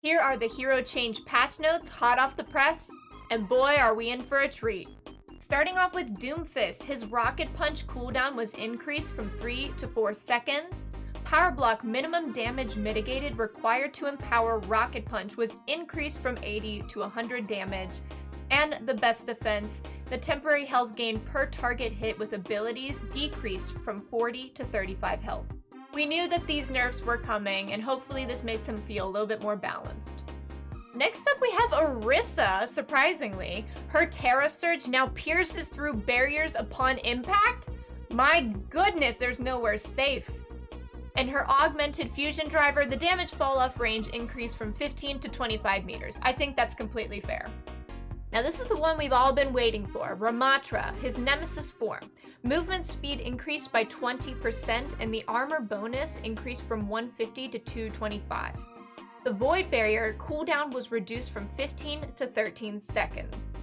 Here are the hero change patch notes hot off the press, and boy are we in for a treat. Starting off with Doomfist, his rocket punch cooldown was increased from 3 to 4 seconds. Power block minimum damage mitigated required to empower rocket punch was increased from 80 to 100 damage. And the best defense, the temporary health gain per target hit with abilities decreased from 40 to 35 health. We knew that these nerfs were coming, and hopefully this makes him feel a little bit more balanced. Next up we have Orisa, surprisingly. Her Terra Surge now pierces through barriers upon impact? My goodness, there's nowhere safe. And her augmented fusion driver, the damage fall-off range increased from 15 to 25 meters. I think that's completely fair. Now this is the one we've all been waiting for, Ramatra, his nemesis form. Movement speed increased by 20% and the armor bonus increased from 150 to 225. The Void Barrier cooldown was reduced from 15 to 13 seconds.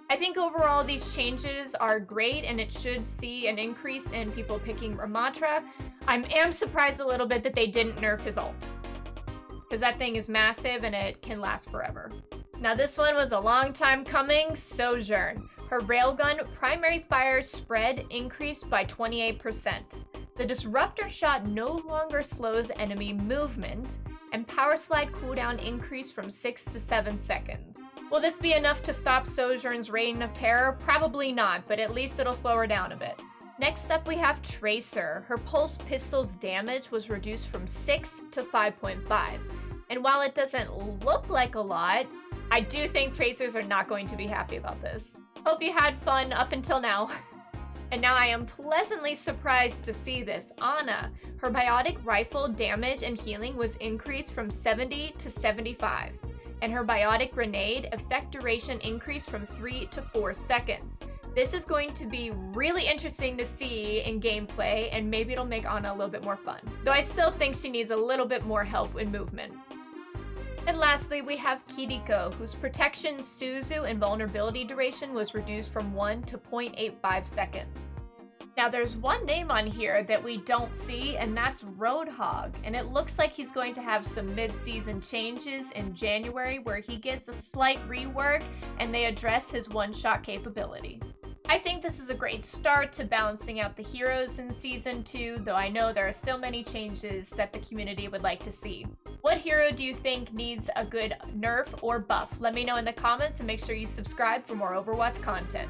I think overall these changes are great and it should see an increase in people picking Ramatra. I am surprised a little bit that they didn't nerf his ult, because that thing is massive and it can last forever. Now this one was a long time coming, Sojourn. Her railgun primary fire spread increased by 28%. The Disruptor shot no longer slows enemy movement, and power slide cooldown increased from 6 to 7 seconds. Will this be enough to stop Sojourn's reign of terror? Probably not, but at least it'll slow her down a bit. Next up we have Tracer. Her pulse pistol's damage was reduced from 6 to 5.5. And while it doesn't look like a lot, I do think Tracers are not going to be happy about this. Hope you had fun up until now. And now I am pleasantly surprised to see this. Ana, her biotic rifle damage and healing was increased from 70 to 75. And her biotic grenade effect duration increased from 3 to 4 seconds. This is going to be really interesting to see in gameplay, and maybe it'll make Ana a little bit more fun. Though I still think she needs a little bit more help in movement. And lastly, we have Kiriko, whose protection, Suzu, and vulnerability duration was reduced from 1 to 0.85 seconds. Now there's one name on here that we don't see, and that's Roadhog, and it looks like he's going to have some mid-season changes in January where he gets a slight rework and they address his one-shot capability. I think this is a great start to balancing out the heroes in Season 2, though I know there are still many changes that the community would like to see. What hero do you think needs a good nerf or buff? Let me know in the comments and make sure you subscribe for more Overwatch content.